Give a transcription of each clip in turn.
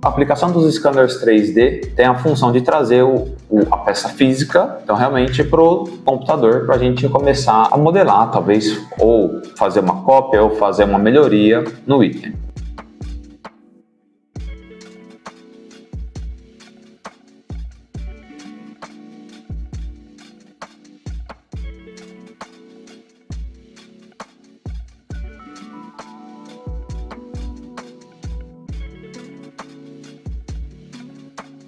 A aplicação dos scanners 3D tem a função de trazer a peça física, então realmente para o computador, para a gente começar a modelar, talvez, ou fazer uma cópia ou fazer uma melhoria no item.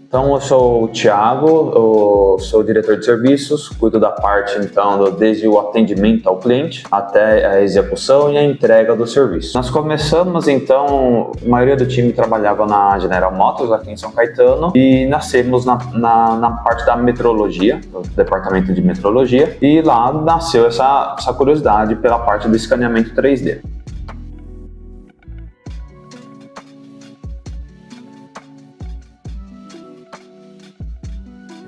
Então, eu sou o Thiago, eu sou diretor de serviços, cuido da parte, então, desde o atendimento ao cliente até a execução e a entrega do serviço. Nós começamos, então, a maioria do time trabalhava na General Motors, aqui em São Caetano, e nascemos na parte da metrologia, do departamento de metrologia, e lá nasceu essa curiosidade pela parte do escaneamento 3D.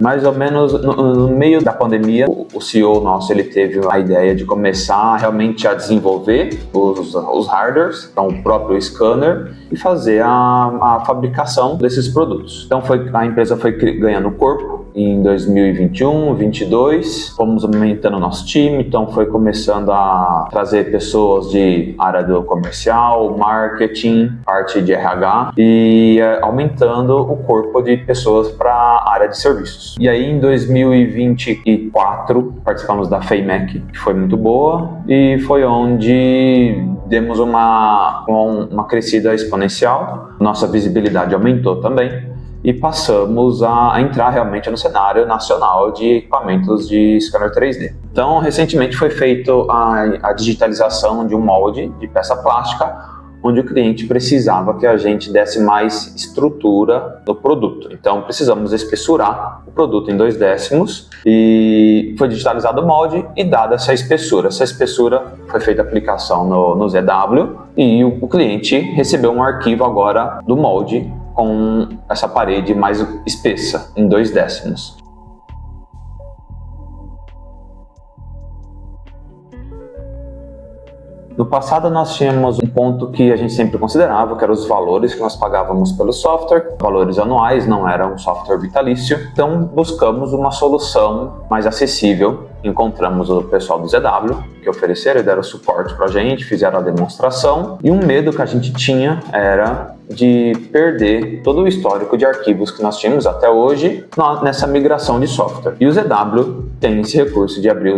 Mais ou menos no meio da pandemia, o CEO nosso ele teve a ideia de começar realmente a desenvolver os hardwares, então o próprio scanner, e fazer a fabricação desses produtos. Então a empresa foi ganhando corpo em 2021, 2022, fomos aumentando o nosso time, então foi começando a trazer pessoas de área do comercial, marketing, parte de RH e aumentando o corpo de pessoas para a área de serviços. E aí em 2024 participamos da FAMEC, que foi muito boa e foi onde demos uma crescida exponencial, nossa visibilidade aumentou também e passamos a entrar realmente no cenário nacional de equipamentos de scanner 3D. Então, recentemente foi feita a digitalização de um molde de peça plástica, onde o cliente precisava que a gente desse mais estrutura no produto. Então, precisamos espessurar o produto em 2/10 e foi digitalizado o molde e dada essa espessura. Essa espessura foi feita a aplicação no ZW e o cliente recebeu um arquivo agora do molde com essa parede mais espessa, em 2/10. No passado nós tínhamos um ponto que a gente sempre considerava, que eram os valores que nós pagávamos pelo software, valores anuais, não era um software vitalício. Então buscamos uma solução mais acessível. Encontramos o pessoal do ZW, que ofereceram e deram suporte para a gente, fizeram a demonstração. E um medo que a gente tinha era de perder todo o histórico de arquivos que nós tínhamos até hoje nessa migração de software. E o ZW tem esse recurso de abrir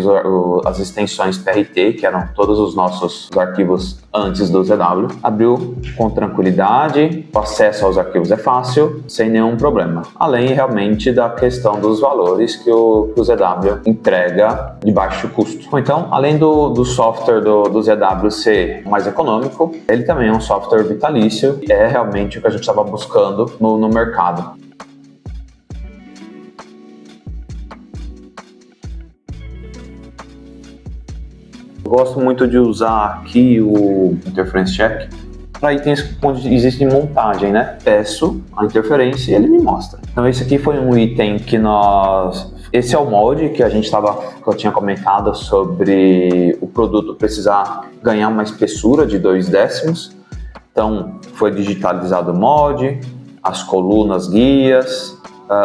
as extensões PRT, que eram todos os nossos arquivos antes do ZW. Abriu com tranquilidade, o acesso aos arquivos é fácil, sem nenhum problema. Além realmente da questão dos valores que o ZW entrega de baixo custo. Então, além do software do ZW ser mais econômico, ele também é um software vitalício, é realmente o que a gente estava buscando no mercado. Eu gosto muito de usar aqui o Interference Check para itens onde existe montagem, né? Peço a interferência e ele me mostra. Então esse aqui foi um item que esse é o molde que eu tinha comentado sobre o produto precisar ganhar uma espessura de 2/10. Então foi digitalizado o molde, as colunas guias,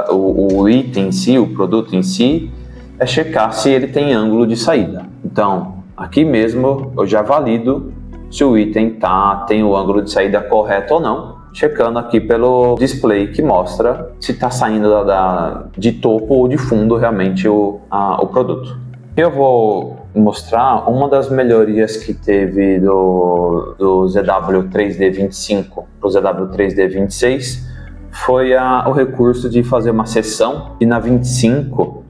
o item em si, o produto em si, é checar se ele tem ângulo de saída. Então aqui mesmo eu já valido se o item tem o ângulo de saída correto ou não, checando aqui pelo display que mostra se está saindo de topo ou de fundo realmente o produto. Eu vou mostrar uma das melhorias que teve do ZW 3D25 para o ZW 3D26 foi o recurso de fazer uma sessão e na 25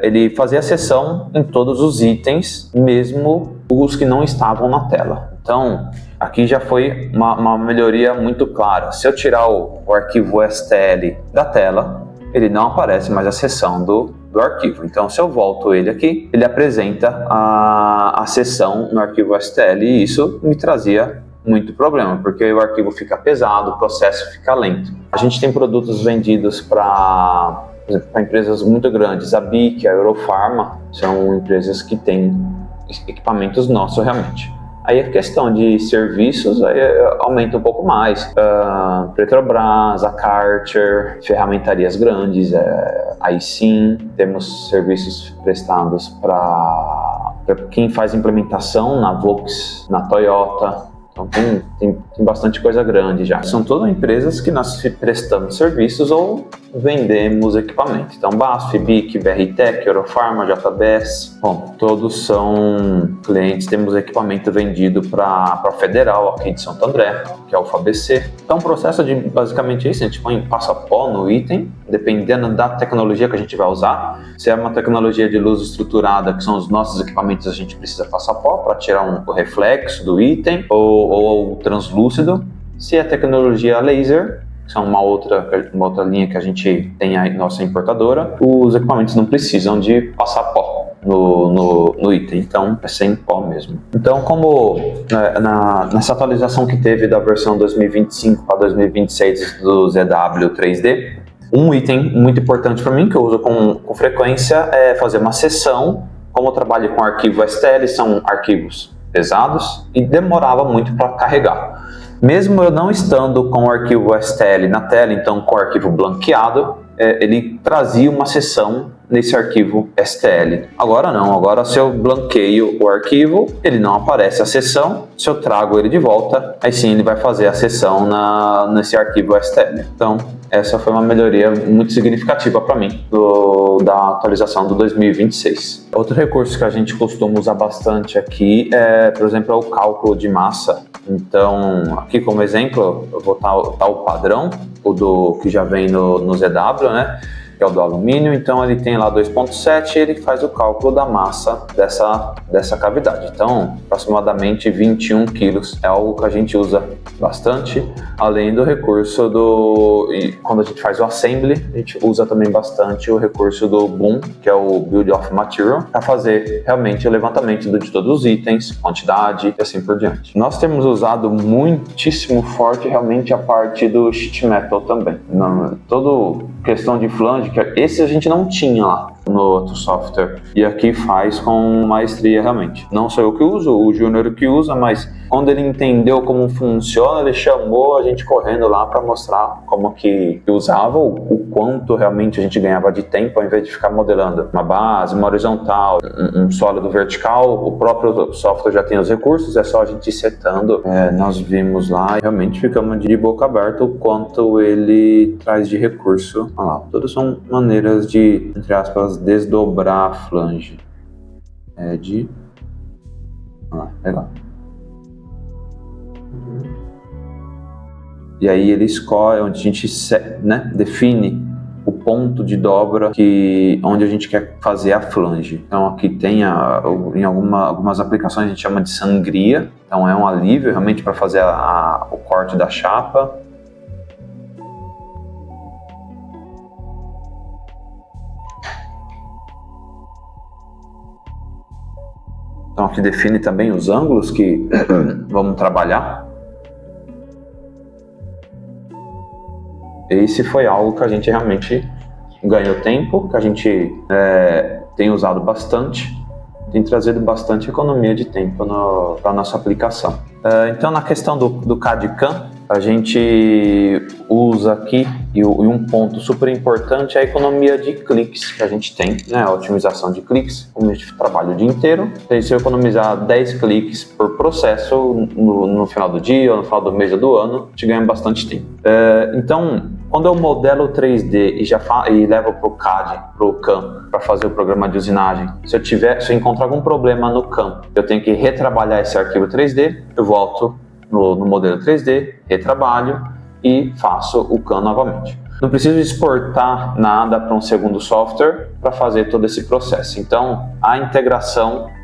ele fazia a sessão em todos os itens, mesmo os que não estavam na tela. Então, aqui já foi uma melhoria muito clara. Se eu tirar o arquivo STL da tela, ele não aparece mais a seção do arquivo. Então, se eu volto ele aqui, ele apresenta a seção no arquivo STL e isso me trazia muito problema, porque o arquivo fica pesado, o processo fica lento. A gente tem produtos vendidos para empresas muito grandes, a BIC, a Eurofarma, são empresas que têm equipamentos nossos realmente. Aí a questão de serviços aí aumenta um pouco mais. Petrobras, a Karcher, ferramentarias grandes, aí sim temos serviços prestados para quem faz implementação na Volkswagen, na Toyota. Então tem bastante coisa grande já. São todas empresas que nós prestamos serviços ou vendemos equipamento. Então BASF, BIC, BRTech, Eurofarma, JBS, bom, todos são clientes. Temos equipamento vendido para a Federal aqui de Santo André, que é o FABC. Então o processo de basicamente isso, a gente põe passa pó no item, dependendo da tecnologia que a gente vai usar. Se é uma tecnologia de luz estruturada, que são os nossos equipamentos, a gente precisa passar pó para tirar o reflexo do item, ou translúcido. Se é tecnologia laser, que são uma outra linha que a gente tem aí, nossa importadora, os equipamentos não precisam de passar pó no item, então é sem pó mesmo. Então, como nessa atualização que teve da versão 2025 para 2026 do ZW 3D, um item muito importante para mim, que eu uso com frequência, é fazer uma sessão. Como eu trabalho com arquivo STL, são arquivos pesados e demorava muito para carregar. Mesmo eu não estando com o arquivo STL na tela, então com o arquivo blanqueado, ele trazia uma sessão nesse arquivo STL. Agora não, agora se eu blanqueio o arquivo, ele não aparece a sessão. Se eu trago ele de volta, aí sim ele vai fazer a sessão nesse arquivo STL. Então, essa foi uma melhoria muito significativa para mim da atualização do 2026. Outro recurso que a gente costuma usar bastante aqui por exemplo, é o cálculo de massa. Então, aqui como exemplo, eu vou botar o padrão, o que já vem no ZW, né? Que é o do alumínio. Então ele tem lá 2,7 e ele faz o cálculo da massa dessa cavidade. Então, aproximadamente 21 quilos é algo que a gente usa bastante, além do recurso e quando a gente faz o assembly, a gente usa também bastante o recurso do BOM, que é o Build of Material, para fazer realmente o levantamento de todos os itens, quantidade e assim por diante. Nós temos usado muitíssimo forte realmente a parte do sheet metal também. Toda questão de flange, que esse a gente não tinha lá no outro software, e aqui faz com maestria realmente. Não sou eu que uso, o Júnior que usa, mas quando ele entendeu como funciona, ele chamou a gente correndo lá para mostrar como que usava, o quanto realmente a gente ganhava de tempo, ao invés de ficar modelando uma base, uma horizontal, um sólido vertical. O próprio software já tem os recursos, é só a gente ir setando. Nós vimos lá e realmente ficamos de boca aberta o quanto ele traz de recurso. Olha lá, todas são maneiras de, entre aspas, desdobrar a flange. Olha lá, legal. E aí ele escolhe onde a gente define o ponto de dobra onde a gente quer fazer a flange. Então aqui tem em algumas aplicações a gente chama de sangria, então é um alívio realmente para fazer o corte da chapa. Então aqui define também os ângulos que vamos trabalhar. Esse foi algo que a gente realmente ganhou tempo, que a gente tem usado bastante, tem trazido bastante economia de tempo para a nossa aplicação. Então, na questão do CAD/CAM, a gente usa aqui, e um ponto super importante é a economia de cliques que a gente tem, né? A otimização de cliques. Como a gente trabalha o dia inteiro, se eu economizar 10 cliques por processo no final do dia, ou no final do mês ou do ano, a gente ganha bastante tempo. Então, quando eu modelo 3D e levo para o CAD, para o CAM, para fazer o programa de usinagem, se eu encontrar algum problema no CAM, eu tenho que retrabalhar esse arquivo 3D, eu volto no modelo 3D, retrabalho e faço o CAM novamente. Não preciso exportar nada para um segundo software para fazer todo esse processo. Então,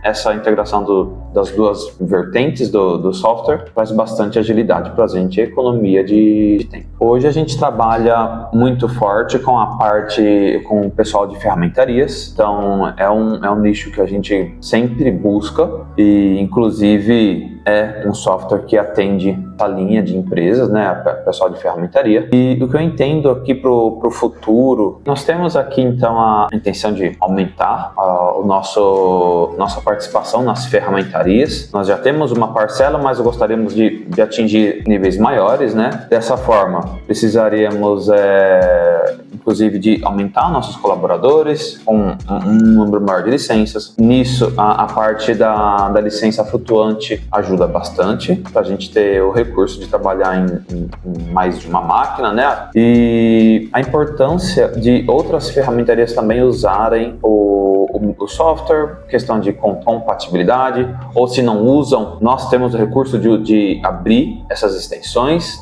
essa integração das duas vertentes do software faz bastante agilidade para a gente, economia de tempo. Hoje a gente trabalha muito forte com o pessoal de ferramentarias. Então, é um nicho que a gente sempre busca e, inclusive, é um software que atende a linha de empresas, né, pessoal de ferramentaria. E o que eu entendo aqui para o futuro, nós temos aqui então a intenção de aumentar nossa participação nas ferramentarias. Nós já temos uma parcela, mas gostaríamos de atingir níveis maiores, né? Dessa forma, precisaríamos inclusive de aumentar nossos colaboradores com um número maior de licenças. Nisso, a parte da licença flutuante ajuda bastante para a gente ter o recurso de trabalhar em mais de uma máquina, né? E a importância de outras ferramentarias também usarem o software, questão de compatibilidade, ou se não usam, nós temos o recurso de abrir essas extensões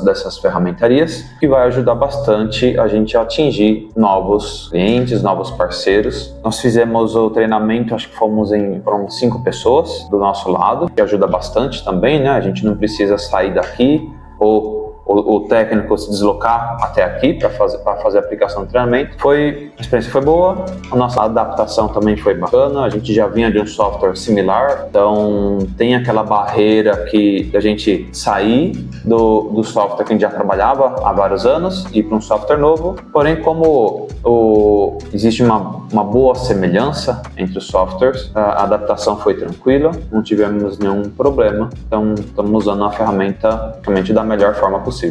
dessas ferramentarias, que vai ajudar bastante a gente a atingir novos clientes, novos parceiros. Nós fizemos o treinamento, acho que foram 5 pessoas do nosso lado, que ajuda bastante também, né? A gente não precisa sair daqui ou o técnico se deslocar até aqui para fazer a aplicação do treinamento. A experiência foi boa, a nossa adaptação também foi bacana, a gente já vinha de um software similar, então tem aquela barreira da gente sair do software que a gente já trabalhava há vários anos e ir para um software novo, porém como existe uma boa semelhança entre os softwares, a adaptação foi tranquila, não tivemos nenhum problema, então estamos usando a ferramenta realmente da melhor forma possível.